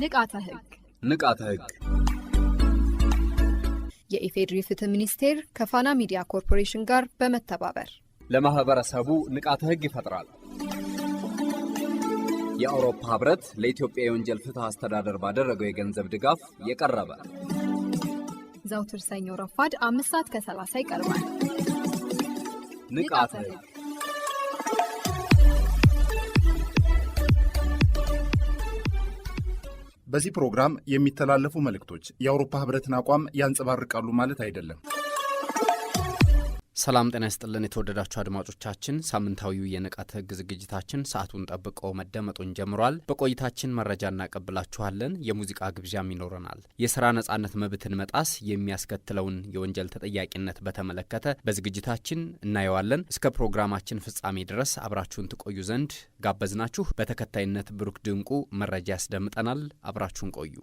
ንቃተ ህግ የኢፌዴሪ ፍትህ ሚኒስቴር ከፋና ሚዲያ ኮርፖሬሽን ጋር በመተባበር ለማህበረሰቡ ንቃተ ህግ ይፈጥራል። የአውሮፓ ህብረት ለኢትዮጵያ የወንጀል ፍትህ አስተዳደር ባደረገው የገንዘብ ድጋፍ የቀረበ ዘውትር ሰኞ ረፋድ 5:30 ይቀርባል። ንቃተ ህግ በዚህ ፕሮግራም የሚተላለፉ መልእክቶች የአውሮፓ ህብረትን አቋም ያንጸባርቃሉ ማለት አይደለም። ሰላም ጤና ይስጥልን የተወደዳችሁ አድማጮቻችን፣ ሳምንታዊው የንቃተ ህግ ዝግጅታችን ሰዓቱን ጠብቆ መደመጡን ጀምሯል። በቆይታችን መረጃ እናቀብላችኋለን፣ የሙዚቃ ግብዣም ይኖረናል። የሥራ ነጻነት መብትን መጣስ የሚያስከትለውን የወንጀል ተጠያቂነት በተመለከተ በዝግጅታችን እናየዋለን። እስከ ፕሮግራማችን ፍጻሜ ድረስ አብራችሁን ትቆዩ ዘንድ ጋበዝናችሁ። በተከታይነት ብሩክ ድንቁ መረጃ ያስደምጠናል። አብራችሁን ቆዩ።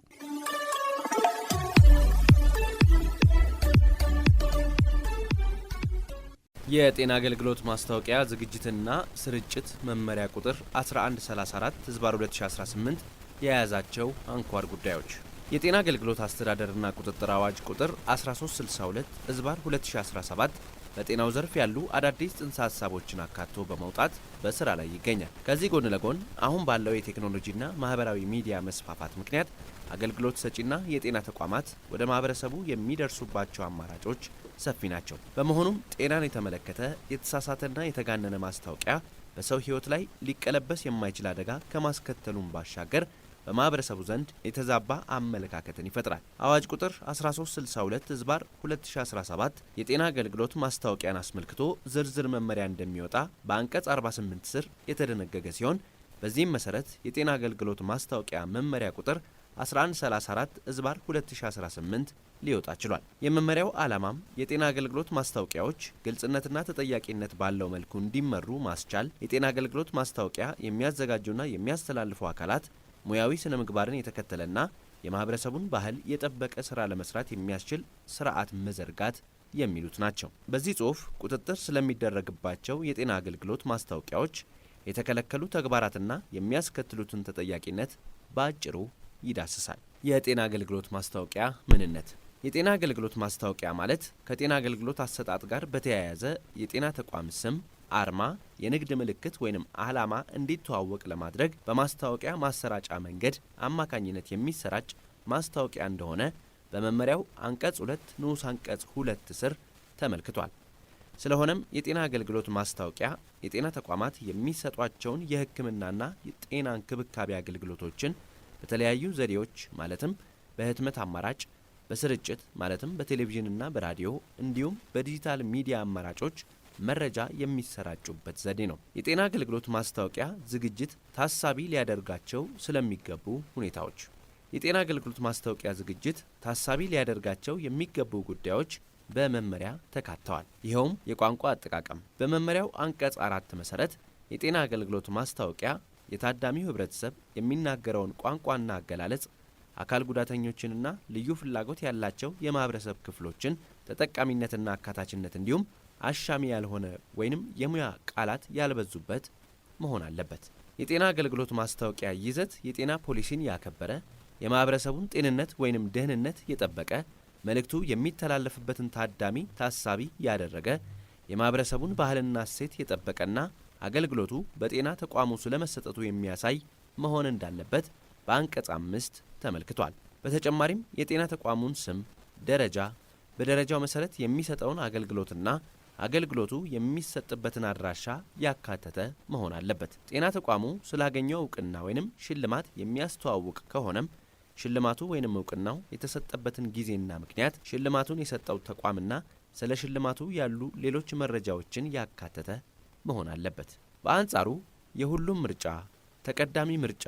የጤና አገልግሎት ማስታወቂያ ዝግጅትና ስርጭት መመሪያ ቁጥር 1134/2018 የያዛቸው አንኳር ጉዳዮች የጤና አገልግሎት አስተዳደርና ቁጥጥር አዋጅ ቁጥር 1362/2017 በጤናው ዘርፍ ያሉ አዳዲስ ጽንሰ ሐሳቦችን አካቶ በመውጣት በስራ ላይ ይገኛል። ከዚህ ጎን ለጎን አሁን ባለው የቴክኖሎጂና ማህበራዊ ሚዲያ መስፋፋት ምክንያት አገልግሎት ሰጪና የጤና ተቋማት ወደ ማህበረሰቡ የሚደርሱባቸው አማራጮች ሰፊ ናቸው። በመሆኑም ጤናን የተመለከተ የተሳሳተና የተጋነነ ማስታወቂያ በሰው ሕይወት ላይ ሊቀለበስ የማይችል አደጋ ከማስከተሉም ባሻገር በማህበረሰቡ ዘንድ የተዛባ አመለካከትን ይፈጥራል። አዋጅ ቁጥር 1362/2017 የጤና አገልግሎት ማስታወቂያን አስመልክቶ ዝርዝር መመሪያ እንደሚወጣ በአንቀጽ 48 ስር የተደነገገ ሲሆን በዚህም መሰረት የጤና አገልግሎት ማስታወቂያ መመሪያ ቁጥር 1134/2018 ሊወጣ ችሏል። የመመሪያው ዓላማም የጤና አገልግሎት ማስታወቂያዎች ግልጽነትና ተጠያቂነት ባለው መልኩ እንዲመሩ ማስቻል፣ የጤና አገልግሎት ማስታወቂያ የሚያዘጋጁና የሚያስተላልፉ አካላት ሙያዊ ስነ ምግባርን የተከተለና የማህበረሰቡን ባህል የጠበቀ ስራ ለመስራት የሚያስችል ስርዓት መዘርጋት የሚሉት ናቸው። በዚህ ጽሑፍ ቁጥጥር ስለሚደረግባቸው የጤና አገልግሎት ማስታወቂያዎች የተከለከሉ ተግባራትና የሚያስከትሉትን ተጠያቂነት በአጭሩ ይዳስሳል። የጤና አገልግሎት ማስታወቂያ ምንነት። የጤና አገልግሎት ማስታወቂያ ማለት ከጤና አገልግሎት አሰጣጥ ጋር በተያያዘ የጤና ተቋም ስም፣ አርማ፣ የንግድ ምልክት ወይንም ዓላማ እንዲተዋወቅ ለማድረግ በማስታወቂያ ማሰራጫ መንገድ አማካኝነት የሚሰራጭ ማስታወቂያ እንደሆነ በመመሪያው አንቀጽ 2 ንዑስ አንቀጽ 2 ስር ተመልክቷል። ስለሆነም የጤና አገልግሎት ማስታወቂያ የጤና ተቋማት የሚሰጧቸውን የሕክምናና የጤና እንክብካቤ አገልግሎቶችን በተለያዩ ዘዴዎች ማለትም በህትመት አማራጭ፣ በስርጭት ማለትም በቴሌቪዥንና በራዲዮ እንዲሁም በዲጂታል ሚዲያ አማራጮች መረጃ የሚሰራጩበት ዘዴ ነው። የጤና አገልግሎት ማስታወቂያ ዝግጅት ታሳቢ ሊያደርጋቸው ስለሚገቡ ሁኔታዎች። የጤና አገልግሎት ማስታወቂያ ዝግጅት ታሳቢ ሊያደርጋቸው የሚገቡ ጉዳዮች በመመሪያ ተካተዋል። ይኸውም የቋንቋ አጠቃቀም። በመመሪያው አንቀጽ 4 መሰረት የጤና አገልግሎት ማስታወቂያ የታዳሚው ህብረተሰብ የሚናገረውን ቋንቋና አገላለጽ፣ አካል ጉዳተኞችንና ልዩ ፍላጎት ያላቸው የማህበረሰብ ክፍሎችን ተጠቃሚነትና አካታችነት እንዲሁም አሻሚ ያልሆነ ወይንም የሙያ ቃላት ያልበዙበት መሆን አለበት። የጤና አገልግሎት ማስታወቂያ ይዘት የጤና ፖሊሲን ያከበረ፣ የማህበረሰቡን ጤንነት ወይንም ደህንነት የጠበቀ፣ መልእክቱ የሚተላለፍበትን ታዳሚ ታሳቢ ያደረገ፣ የማህበረሰቡን ባህልና እሴት የጠበቀና አገልግሎቱ በጤና ተቋሙ ስለመሰጠቱ የሚያሳይ መሆን እንዳለበት በአንቀጽ 5 ተመልክቷል። በተጨማሪም የጤና ተቋሙን ስም፣ ደረጃ፣ በደረጃው መሰረት የሚሰጠውን አገልግሎትና አገልግሎቱ የሚሰጥበትን አድራሻ ያካተተ መሆን አለበት። ጤና ተቋሙ ስላገኘው እውቅና ወይንም ሽልማት የሚያስተዋውቅ ከሆነም ሽልማቱ ወይንም እውቅናው የተሰጠበትን ጊዜና ምክንያት፣ ሽልማቱን የሰጠው ተቋምና ስለ ሽልማቱ ያሉ ሌሎች መረጃዎችን ያካተተ መሆን አለበት። በአንጻሩ የሁሉም ምርጫ፣ ተቀዳሚ ምርጫ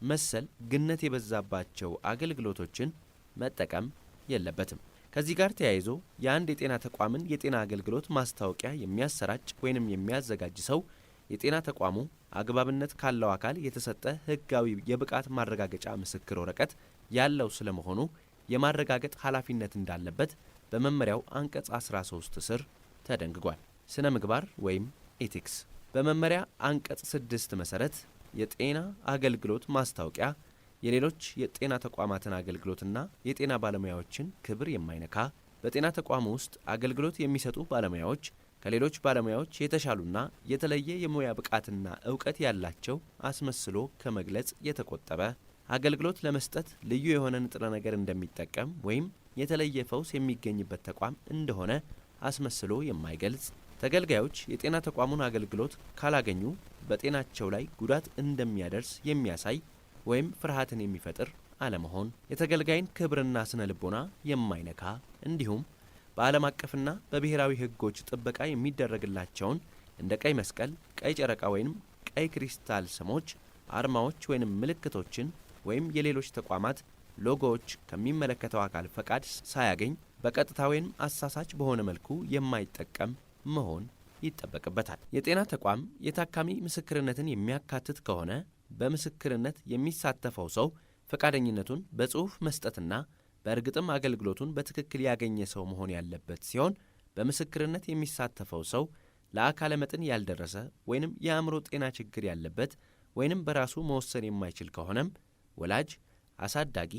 መሰል ግነት የበዛባቸው አገልግሎቶችን መጠቀም የለበትም። ከዚህ ጋር ተያይዞ የአንድ የጤና ተቋምን የጤና አገልግሎት ማስታወቂያ የሚያሰራጭ ወይንም የሚያዘጋጅ ሰው የጤና ተቋሙ አግባብነት ካለው አካል የተሰጠ ሕጋዊ የብቃት ማረጋገጫ ምስክር ወረቀት ያለው ስለመሆኑ የማረጋገጥ ኃላፊነት እንዳለበት በመመሪያው አንቀጽ 13 ስር ተደንግጓል። ስነ ምግባር ወይም ኤቲክስ። በመመሪያ አንቀጽ 6 መሰረት የጤና አገልግሎት ማስታወቂያ የሌሎች የጤና ተቋማትን አገልግሎትና የጤና ባለሙያዎችን ክብር የማይነካ በጤና ተቋም ውስጥ አገልግሎት የሚሰጡ ባለሙያዎች ከሌሎች ባለሙያዎች የተሻሉና የተለየ የሙያ ብቃትና ዕውቀት ያላቸው አስመስሎ ከመግለጽ የተቆጠበ አገልግሎት ለመስጠት ልዩ የሆነ ንጥረ ነገር እንደሚጠቀም ወይም የተለየ ፈውስ የሚገኝበት ተቋም እንደሆነ አስመስሎ የማይገልጽ ተገልጋዮች የጤና ተቋሙን አገልግሎት ካላገኙ በጤናቸው ላይ ጉዳት እንደሚያደርስ የሚያሳይ ወይም ፍርሃትን የሚፈጥር አለመሆን የተገልጋይን ክብርና ስነ ልቦና የማይነካ እንዲሁም በዓለም አቀፍና በብሔራዊ ሕጎች ጥበቃ የሚደረግላቸውን እንደ ቀይ መስቀል፣ ቀይ ጨረቃ ወይም ቀይ ክሪስታል ስሞች፣ አርማዎች ወይም ምልክቶችን ወይም የሌሎች ተቋማት ሎጎዎች ከሚመለከተው አካል ፈቃድ ሳያገኝ በቀጥታ ወይም አሳሳች በሆነ መልኩ የማይጠቀም መሆን ይጠበቅበታል። የጤና ተቋም የታካሚ ምስክርነትን የሚያካትት ከሆነ በምስክርነት የሚሳተፈው ሰው ፈቃደኝነቱን በጽሑፍ መስጠትና በእርግጥም አገልግሎቱን በትክክል ያገኘ ሰው መሆን ያለበት ሲሆን በምስክርነት የሚሳተፈው ሰው ለአካለ መጠን ያልደረሰ ወይንም የአእምሮ ጤና ችግር ያለበት ወይንም በራሱ መወሰን የማይችል ከሆነም ወላጅ፣ አሳዳጊ፣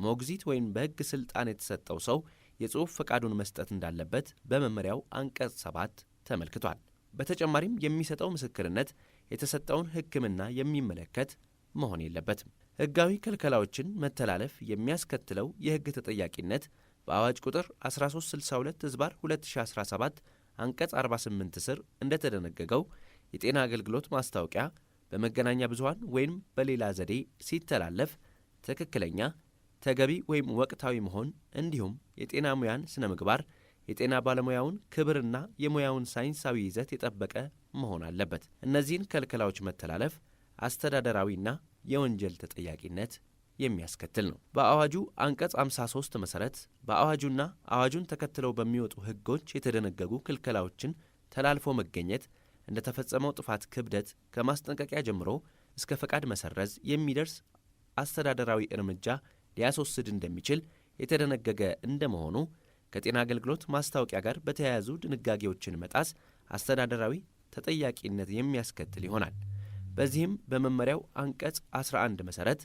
ሞግዚት ወይም በሕግ ስልጣን የተሰጠው ሰው የጽሑፍ ፈቃዱን መስጠት እንዳለበት በመመሪያው አንቀጽ 7 ተመልክቷል። በተጨማሪም የሚሰጠው ምስክርነት የተሰጠውን ሕክምና የሚመለከት መሆን የለበትም። ሕጋዊ ክልከላዎችን መተላለፍ የሚያስከትለው የሕግ ተጠያቂነት በአዋጅ ቁጥር 1362/2017 አንቀጽ 48 ስር እንደተደነገገው የጤና አገልግሎት ማስታወቂያ በመገናኛ ብዙኃን ወይም በሌላ ዘዴ ሲተላለፍ ትክክለኛ፣ ተገቢ ወይም ወቅታዊ መሆን እንዲሁም የጤና ሙያን ስነ ምግባር፣ የጤና ባለሙያውን ክብርና የሙያውን ሳይንሳዊ ይዘት የጠበቀ መሆን አለበት። እነዚህን ክልከላዎች መተላለፍ አስተዳደራዊና የወንጀል ተጠያቂነት የሚያስከትል ነው። በአዋጁ አንቀጽ 53 መሠረት በአዋጁና አዋጁን ተከትለው በሚወጡ ሕጎች የተደነገጉ ክልከላዎችን ተላልፎ መገኘት እንደ ተፈጸመው ጥፋት ክብደት ከማስጠንቀቂያ ጀምሮ እስከ ፈቃድ መሰረዝ የሚደርስ አስተዳደራዊ እርምጃ ሊያስወስድ እንደሚችል የተደነገገ እንደመሆኑ ከጤና አገልግሎት ማስታወቂያ ጋር በተያያዙ ድንጋጌዎችን መጣስ አስተዳደራዊ ተጠያቂነት የሚያስከትል ይሆናል። በዚህም በመመሪያው አንቀጽ 11 መሠረት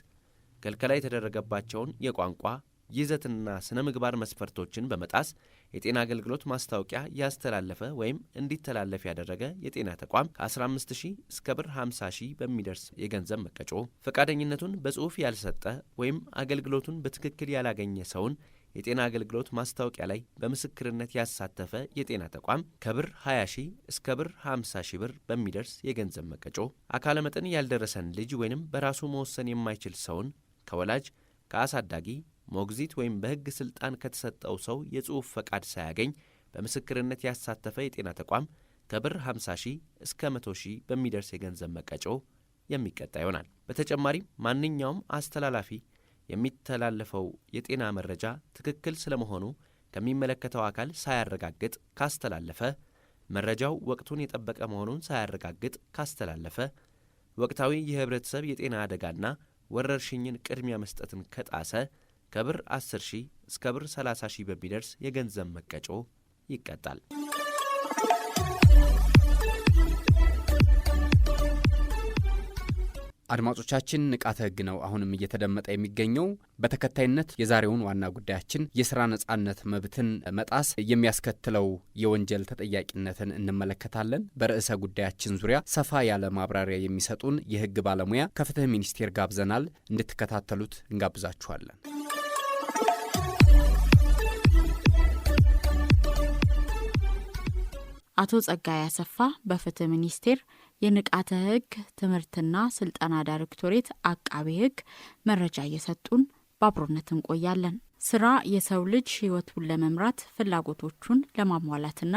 ክልከላ የተደረገባቸውን የቋንቋ ይዘትና ስነ ምግባር መስፈርቶችን በመጣስ የጤና አገልግሎት ማስታወቂያ ያስተላለፈ ወይም እንዲተላለፍ ያደረገ የጤና ተቋም ከ15,000 እስከ ብር 50,000 በሚደርስ የገንዘብ መቀጮ፣ ፈቃደኝነቱን በጽሑፍ ያልሰጠ ወይም አገልግሎቱን በትክክል ያላገኘ ሰውን የጤና አገልግሎት ማስታወቂያ ላይ በምስክርነት ያሳተፈ የጤና ተቋም ከብር 20,000 እስከ ብር 50,000 ብር በሚደርስ የገንዘብ መቀጮ፣ አካለ መጠን ያልደረሰን ልጅ ወይም በራሱ መወሰን የማይችል ሰውን ከወላጅ፣ ከአሳዳጊ፣ ሞግዚት ወይም በሕግ ስልጣን ከተሰጠው ሰው የጽሑፍ ፈቃድ ሳያገኝ በምስክርነት ያሳተፈ የጤና ተቋም ከብር 50,000 እስከ 100,000 በሚደርስ የገንዘብ መቀጮ የሚቀጣ ይሆናል። በተጨማሪም ማንኛውም አስተላላፊ የሚተላለፈው የጤና መረጃ ትክክል ስለመሆኑ ከሚመለከተው አካል ሳያረጋግጥ ካስተላለፈ፣ መረጃው ወቅቱን የጠበቀ መሆኑን ሳያረጋግጥ ካስተላለፈ፣ ወቅታዊ የህብረተሰብ የጤና አደጋና ወረርሽኝን ቅድሚያ መስጠትን ከጣሰ ከብር 10,000 እስከ ብር 30,000 በሚደርስ የገንዘብ መቀጮ ይቀጣል። አድማጮቻችን ንቃተ ሕግ ነው አሁንም እየተደመጠ የሚገኘው። በተከታይነት የዛሬውን ዋና ጉዳያችን የስራ ነጻነት መብትን መጣስ የሚያስከትለው የወንጀል ተጠያቂነትን እንመለከታለን። በርዕሰ ጉዳያችን ዙሪያ ሰፋ ያለ ማብራሪያ የሚሰጡን የሕግ ባለሙያ ከፍትህ ሚኒስቴር ጋብዘናል። እንድትከታተሉት እንጋብዛችኋለን። አቶ ጸጋዬ አሰፋ በፍትህ ሚኒስቴር የንቃተ ሕግ ትምህርትና ስልጠና ዳይሬክቶሬት አቃቤ ሕግ መረጃ እየሰጡን በአብሮነት እንቆያለን። ስራ የሰው ልጅ ህይወቱን ለመምራት ፍላጎቶቹን ለማሟላትና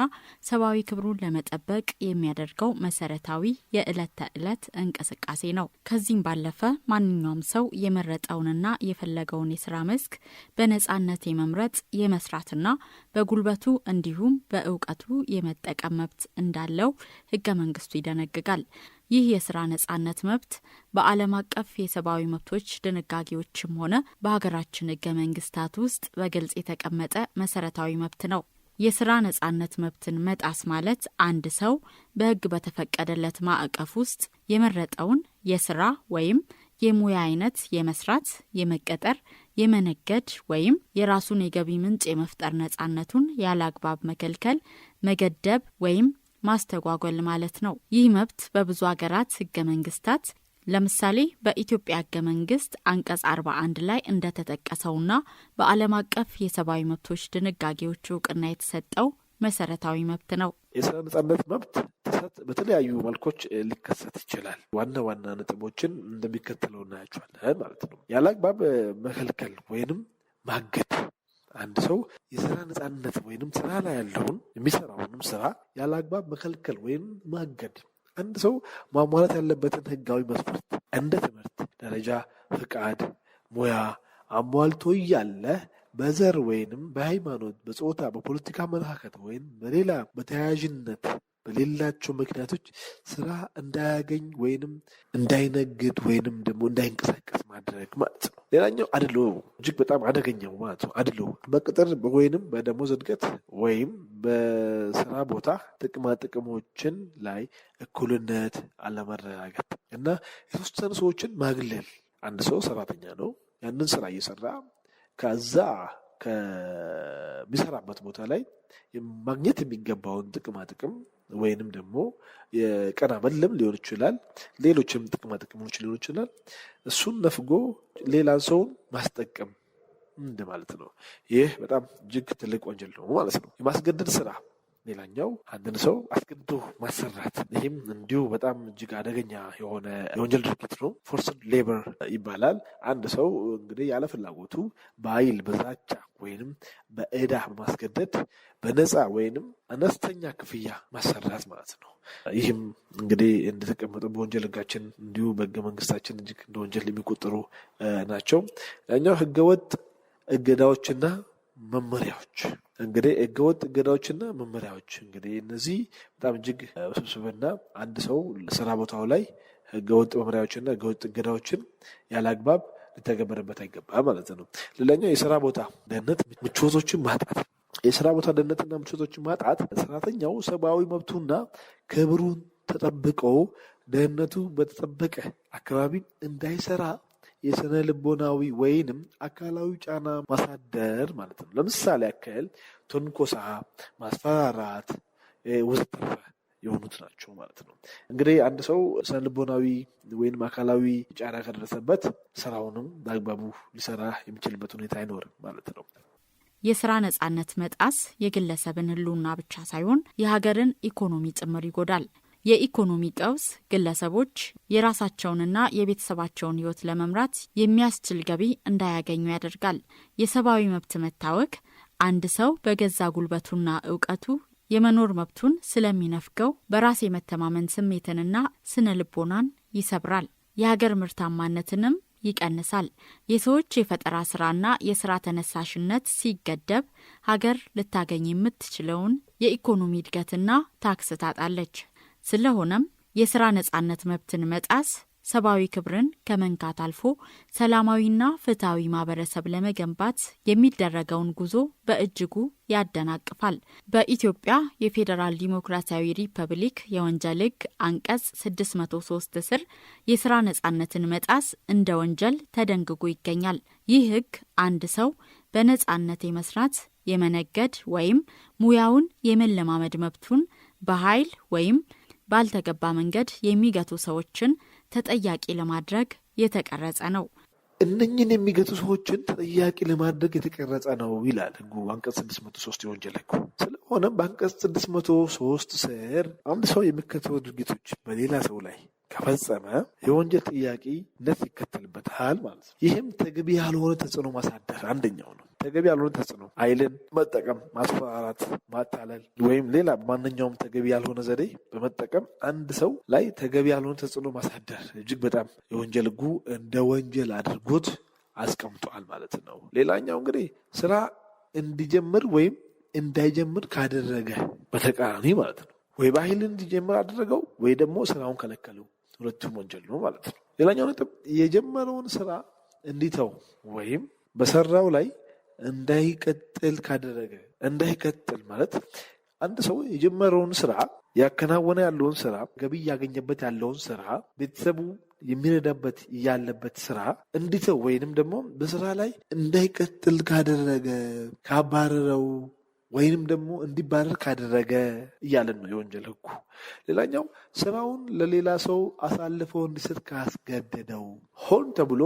ሰብአዊ ክብሩን ለመጠበቅ የሚያደርገው መሰረታዊ የዕለት ተዕለት እንቅስቃሴ ነው። ከዚህም ባለፈ ማንኛውም ሰው የመረጠውንና የፈለገውን የስራ መስክ በነጻነት የመምረጥ የመስራትና በጉልበቱ እንዲሁም በእውቀቱ የመጠቀም መብት እንዳለው ህገ መንግስቱ ይደነግጋል። ይህ የስራ ነጻነት መብት በዓለም አቀፍ የሰብአዊ መብቶች ድንጋጌዎችም ሆነ በሀገራችን ህገ መንግስታት ውስጥ በግልጽ የተቀመጠ መሰረታዊ መብት ነው። የስራ ነጻነት መብትን መጣስ ማለት አንድ ሰው በህግ በተፈቀደለት ማዕቀፍ ውስጥ የመረጠውን የስራ ወይም የሙያ አይነት የመስራት፣ የመቀጠር፣ የመነገድ ወይም የራሱን የገቢ ምንጭ የመፍጠር ነጻነቱን ያለ አግባብ መከልከል፣ መገደብ ወይም ማስተጓጎል ማለት ነው። ይህ መብት በብዙ ሀገራት ህገ መንግስታት ለምሳሌ በኢትዮጵያ ህገ መንግስት አንቀጽ 41 ላይ እንደተጠቀሰውና በዓለም አቀፍ የሰብአዊ መብቶች ድንጋጌዎች እውቅና የተሰጠው መሰረታዊ መብት ነው። የስራ ነጻነት መብት ጥሰት በተለያዩ መልኮች ሊከሰት ይችላል። ዋና ዋና ነጥቦችን እንደሚከተለው እናያቸዋለን ማለት ነው። ያለ አግባብ መከልከል ወይንም ማገድ አንድ ሰው የስራ ነጻነት ወይንም ስራ ላይ ያለውን የሚሰራውንም ስራ ያለ አግባብ መከልከል ወይም ማገድ አንድ ሰው ማሟላት ያለበትን ህጋዊ መስፈርት እንደ ትምህርት ደረጃ፣ ፍቃድ፣ ሙያ አሟልቶ እያለ በዘር ወይንም በሃይማኖት፣ በጾታ፣ በፖለቲካ አመለካከት ወይም በሌላ በተያያዥነት በሌላቸው ምክንያቶች ስራ እንዳያገኝ ወይንም እንዳይነግድ ወይንም ደግሞ እንዳይንቀሳቀስ ማድረግ ማለት ነው። ሌላኛው አድሎ እጅግ በጣም አደገኛው ማለት ነው። አድሎ በቅጥር ወይንም በደሞዝ እድገት ወይም በስራ ቦታ ጥቅማ ጥቅሞችን ላይ እኩልነት አለመረጋገጥ እና የተወሰኑ ሰዎችን ማግለል። አንድ ሰው ሰራተኛ ነው። ያንን ስራ እየሰራ ከዛ ከሚሰራበት ቦታ ላይ ማግኘት የሚገባውን ጥቅማ ጥቅም ወይንም ደግሞ የቀን አበልም ሊሆን ይችላል፣ ሌሎችም ጥቅማ ጥቅሞች ሊሆን ይችላል። እሱን ነፍጎ ሌላን ሰውን ማስጠቀም እንደማለት ነው። ይህ በጣም እጅግ ትልቅ ወንጀል ነው ማለት ነው። የማስገደድ ስራ ሌላኛው አንድን ሰው አስገድዶ ማሰራት፣ ይህም እንዲሁ በጣም እጅግ አደገኛ የሆነ የወንጀል ድርጊት ነው። ፎርስድ ሌበር ይባላል። አንድ ሰው እንግዲህ ያለ ፍላጎቱ በኃይል በዛቻ ወይንም በዕዳ በማስገደድ በነፃ ወይንም አነስተኛ ክፍያ ማሰራት ማለት ነው። ይህም እንግዲህ እንደተቀመጠ በወንጀል ህጋችን እንዲሁ በህገ መንግስታችን እጅግ እንደ ወንጀል የሚቆጠሩ ናቸው። ሌላኛው ህገወጥ እገዳዎችና መመሪያዎች እንግዲህ ህገወጥ እገዳዎችና መመሪያዎች እንግዲህ እነዚህ በጣም እጅግ ውስብስብና አንድ ሰው ስራ ቦታው ላይ ህገወጥ መመሪያዎችና ህገወጥ እገዳዎችን ያለ አግባብ ሊተገበርበት አይገባም ማለት ነው። ሌላኛው የስራ ቦታ ደህንነት ምቾቶችን ማጣት። የስራ ቦታ ደህንነትና ምቾቶችን ማጣት ሰራተኛው ሰብአዊ መብቱና ክብሩን ተጠብቆ ደህንነቱ በተጠበቀ አካባቢ እንዳይሰራ የስነ ልቦናዊ ወይንም አካላዊ ጫና ማሳደር ማለት ነው። ለምሳሌ ያክል ትንኮሳ፣ ማስፈራራት ወዘተረፈ የሆኑት ናቸው ማለት ነው። እንግዲህ አንድ ሰው ስነ ልቦናዊ ወይንም አካላዊ ጫና ከደረሰበት ስራውንም በአግባቡ ሊሰራ የሚችልበት ሁኔታ አይኖርም ማለት ነው። የስራ ነጻነት መጣስ የግለሰብን ህልውና ብቻ ሳይሆን የሀገርን ኢኮኖሚ ጭምር ይጎዳል። የኢኮኖሚ ቀውስ ግለሰቦች የራሳቸውንና የቤተሰባቸውን ህይወት ለመምራት የሚያስችል ገቢ እንዳያገኙ ያደርጋል። የሰብአዊ መብት መታወክ አንድ ሰው በገዛ ጉልበቱና እውቀቱ የመኖር መብቱን ስለሚነፍገው በራስ የመተማመን ስሜትንና ስነ ልቦናን ይሰብራል። የሀገር ምርታማነትንም ይቀንሳል። የሰዎች የፈጠራ ስራና የስራ ተነሳሽነት ሲገደብ ሀገር ልታገኝ የምትችለውን የኢኮኖሚ እድገትና ታክስ ታጣለች። ስለሆነም የስራ ነጻነት መብትን መጣስ ሰብአዊ ክብርን ከመንካት አልፎ ሰላማዊና ፍትሃዊ ማህበረሰብ ለመገንባት የሚደረገውን ጉዞ በእጅጉ ያደናቅፋል። በኢትዮጵያ የፌዴራል ዲሞክራሲያዊ ሪፐብሊክ የወንጀል ህግ አንቀጽ 603 ስር የስራ ነጻነትን መጣስ እንደ ወንጀል ተደንግጎ ይገኛል። ይህ ህግ አንድ ሰው በነጻነት የመስራት፣ የመነገድ ወይም ሙያውን የመለማመድ መብቱን በኃይል ወይም ባልተገባ መንገድ የሚገቱ ሰዎችን ተጠያቂ ለማድረግ የተቀረጸ ነው። እነኝን የሚገቱ ሰዎችን ተጠያቂ ለማድረግ የተቀረጸ ነው ይላል ህጉ አንቀጽ 603 የወንጀል ህጉ። ስለሆነም በአንቀጽ 603 ስር አንድ ሰው የሚከተሉ ድርጊቶች በሌላ ሰው ላይ ከፈጸመ የወንጀል ጥያቄነት ይከተልበታል ማለት ነው። ይህም ተገቢ ያልሆነ ተጽዕኖ ማሳደር አንደኛው ነው። ተገቢ ያልሆነ ተጽዕኖ ኃይልን መጠቀም፣ ማስፈራራት፣ ማታለል ወይም ሌላ ማንኛውም ተገቢ ያልሆነ ዘዴ በመጠቀም አንድ ሰው ላይ ተገቢ ያልሆነ ተጽዕኖ ማሳደር እጅግ በጣም የወንጀል ህጉ እንደ ወንጀል አድርጎት አስቀምጧል ማለት ነው። ሌላኛው እንግዲህ ስራ እንዲጀምር ወይም እንዳይጀምር ካደረገ በተቃራኒ ማለት ነው። ወይ በኃይል እንዲጀምር አደረገው ወይ ደግሞ ስራውን ከለከለው። ሁለቱም ወንጀል ነው ማለት ነው። ሌላኛው ነጥብ የጀመረውን ስራ እንዲተው ወይም በሰራው ላይ እንዳይቀጥል ካደረገ። እንዳይቀጥል ማለት አንድ ሰው የጀመረውን ስራ ያከናወነ ያለውን ስራ ገቢ እያገኘበት ያለውን ስራ ቤተሰቡ የሚረዳበት ያለበት ስራ እንዲተው ወይንም ደግሞ በስራ ላይ እንዳይቀጥል ካደረገ ካባረረው ወይንም ደግሞ እንዲባረር ካደረገ እያለን ነው የወንጀል ህጉ። ሌላኛው ስራውን ለሌላ ሰው አሳልፎ እንዲሰጥ ካስገደደው ሆን ተብሎ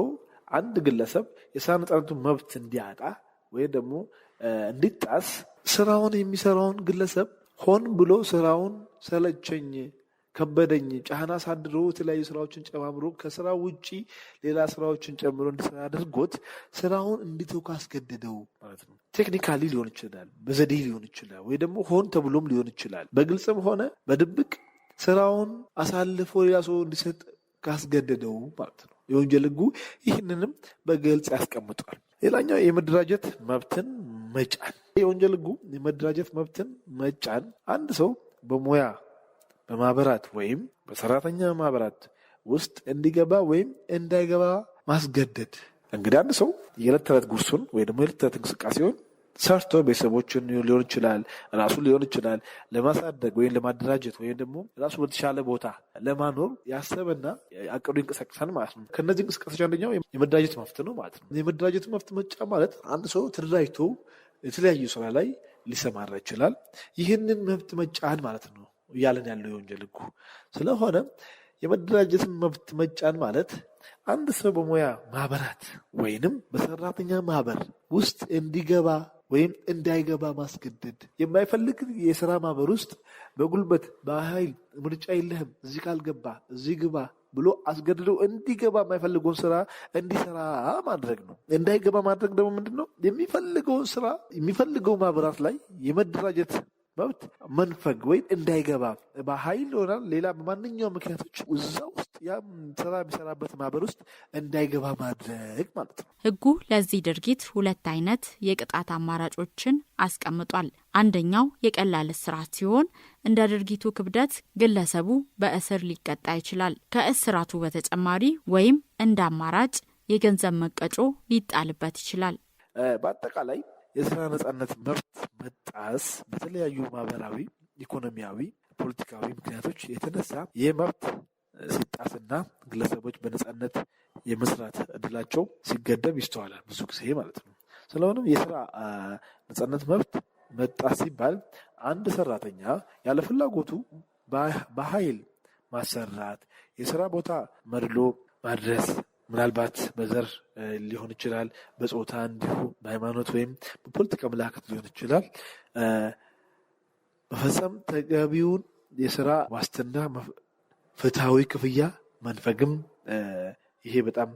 አንድ ግለሰብ የስራ ነጻነቱን መብት እንዲያጣ ወይም ደግሞ እንዲጣስ ስራውን የሚሰራውን ግለሰብ ሆን ብሎ ስራውን ሰለቸኝ፣ ከበደኝ፣ ጫና አሳድሮ የተለያዩ ስራዎችን ጨማምሮ ከስራ ውጪ ሌላ ስራዎችን ጨምሮ እንዲሰራ አድርጎት ስራውን እንዲተው ካስገደደው ማለት ነው። ቴክኒካሊ ሊሆን ይችላል፣ በዘዴ ሊሆን ይችላል፣ ወይ ደግሞ ሆን ተብሎም ሊሆን ይችላል። በግልጽም ሆነ በድብቅ ስራውን አሳልፎ ሌላ ሰው እንዲሰጥ ካስገደደው ማለት ነው። የወንጀል ህጉ ይህንንም በግልጽ ያስቀምጧል። ሌላኛው የመደራጀት መብትን መጫን። የወንጀል ህጉ የመደራጀት መብትን መጫን አንድ ሰው በሙያ በማህበራት ወይም በሰራተኛ ማህበራት ውስጥ እንዲገባ ወይም እንዳይገባ ማስገደድ። እንግዲህ አንድ ሰው የዕለት ተዕለት ጉርሱን ወይ ደግሞ የዕለት ተዕለት እንቅስቃሴውን ሰርቶ ቤተሰቦችን ሊሆን ይችላል፣ ራሱ ሊሆን ይችላል ለማሳደግ ወይም ለማደራጀት ወይም ደግሞ ራሱ በተሻለ ቦታ ለማኖር ያሰበና አቅዱ ይንቀሳቀሳል ማለት ነው። ከነዚህ እንቅስቃሴዎች አንደኛው የመደራጀት መብት ነው ማለት ነው። የመደራጀት መብት መጫ ማለት አንድ ሰው ተደራጅቶ የተለያዩ ስራ ላይ ሊሰማራ ይችላል። ይህንን መብት መጫን ማለት ነው እያለን ያለው የወንጀል ህጉ። ስለሆነ የመደራጀትን መብት መጫን ማለት አንድ ሰው በሙያ ማህበራት ወይንም በሰራተኛ ማህበር ውስጥ እንዲገባ ወይም እንዳይገባ ማስገደድ። የማይፈልግ የስራ ማህበር ውስጥ በጉልበት በኃይል ምርጫ የለህም እዚህ ካልገባ እዚህ ግባ ብሎ አስገድደው እንዲገባ የማይፈልገውን ስራ እንዲሰራ ማድረግ ነው። እንዳይገባ ማድረግ ደግሞ ምንድን ነው? የሚፈልገውን ስራ የሚፈልገው ማህበራት ላይ የመደራጀት መብት መንፈግ ወይም እንዳይገባ በኃይል ይሆናል ሌላ በማንኛውም ምክንያቶች እዛ ውስጥ ያም ስራ የሚሰራበት ማህበር ውስጥ እንዳይገባ ማድረግ ማለት ነው። ህጉ ለዚህ ድርጊት ሁለት አይነት የቅጣት አማራጮችን አስቀምጧል። አንደኛው የቀላል እስራት ሲሆን እንደ ድርጊቱ ክብደት ግለሰቡ በእስር ሊቀጣ ይችላል። ከእስራቱ በተጨማሪ ወይም እንደ አማራጭ የገንዘብ መቀጮ ሊጣልበት ይችላል። በአጠቃላይ የስራ ነጻነት መብት መጣስ በተለያዩ ማህበራዊ፣ ኢኮኖሚያዊ፣ ፖለቲካዊ ምክንያቶች የተነሳ ይህ መብት ሲጣስና ግለሰቦች በነጻነት የመስራት እድላቸው ሲገደብ ይስተዋላል ብዙ ጊዜ ማለት ነው። ስለሆነም የስራ ነጻነት መብት መጣስ ሲባል አንድ ሰራተኛ ያለ ፍላጎቱ በኃይል ማሰራት፣ የስራ ቦታ መድሎ ማድረስ፣ ምናልባት በዘር ሊሆን ይችላል፣ በጾታ እንዲሁ በሃይማኖት ወይም በፖለቲካ አመለካከት ሊሆን ይችላል መፈጸም ተገቢውን የስራ ዋስትና ፍትሃዊ ክፍያ መንፈግም ይሄ በጣም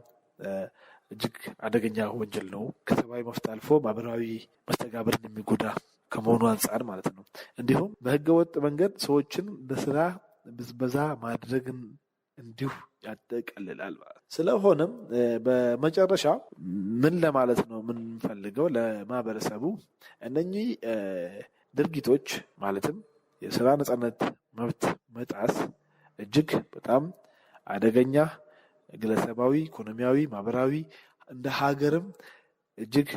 እጅግ አደገኛ ወንጀል ነው። ከሰብአዊ መብት አልፎ ማህበራዊ መስተጋብርን የሚጎዳ ከመሆኑ አንጻር ማለት ነው። እንዲሁም በህገወጥ መንገድ ሰዎችን በስራ ብዝበዛ ማድረግን እንዲሁ ያጠቃልላል ማለት። ስለሆነም በመጨረሻ ምን ለማለት ነው የምንፈልገው ለማህበረሰቡ እነኚህ ድርጊቶች ማለትም የስራ ነጻነት መብት መጣስ እጅግ በጣም አደገኛ ግለሰባዊ፣ ኢኮኖሚያዊ፣ ማህበራዊ እንደ ሀገርም እጅግ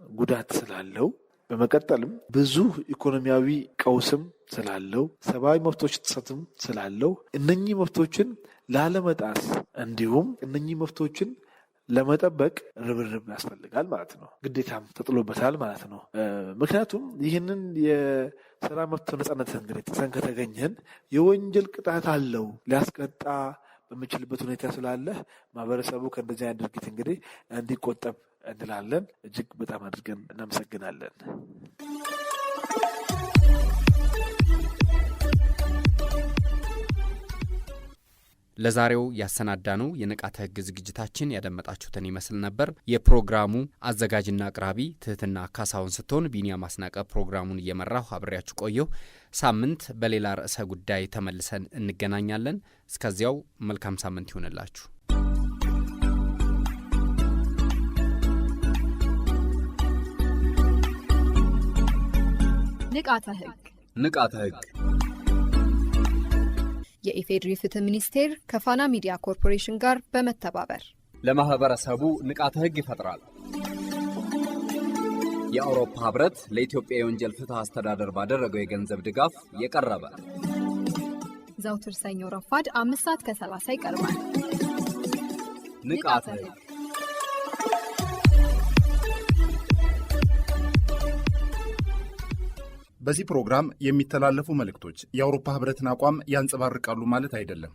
ጉዳት ስላለው በመቀጠልም ብዙ ኢኮኖሚያዊ ቀውስም ስላለው ሰብአዊ መብቶች ጥሰትም ስላለው እነኚህ መብቶችን ላለመጣስ እንዲሁም እነኚህ መብቶችን ለመጠበቅ ርብርብ ያስፈልጋል ማለት ነው። ግዴታም ተጥሎበታል ማለት ነው። ምክንያቱም ይህንን የስራ መብት ነጻነት እንግዲህ ጥሰን ከተገኘን የወንጀል ቅጣት አለው ሊያስቀጣ በሚችልበት ሁኔታ ስላለ ማህበረሰቡ ከእንደዚህ አይነት ድርጊት እንግዲህ እንዲቆጠብ እንላለን። እጅግ በጣም አድርገን እናመሰግናለን። ለዛሬው ያሰናዳነው የንቃተ ህግ ዝግጅታችን ያደመጣችሁትን ይመስል ነበር። የፕሮግራሙ አዘጋጅና አቅራቢ ትህትና ካሳሁን ስትሆን ቢኒያም አስናቀ ፕሮግራሙን እየመራሁ አብሬያችሁ ቆየሁ። ሳምንት በሌላ ርዕሰ ጉዳይ ተመልሰን እንገናኛለን። እስከዚያው መልካም ሳምንት ይሁንላችሁ። ንቃተ ህግ ንቃተ ህግ የኢፌዴሪ ፍትህ ሚኒስቴር ከፋና ሚዲያ ኮርፖሬሽን ጋር በመተባበር ለማህበረሰቡ ንቃተ ህግ ይፈጥራል። የአውሮፓ ህብረት ለኢትዮጵያ የወንጀል ፍትህ አስተዳደር ባደረገው የገንዘብ ድጋፍ የቀረበ ዘውትር ሰኞ ረፋድ 5:30 ይቀርባል። ንቃተ ህግ። በዚህ ፕሮግራም የሚተላለፉ መልእክቶች የአውሮፓ ህብረትን አቋም ያንጸባርቃሉ ማለት አይደለም።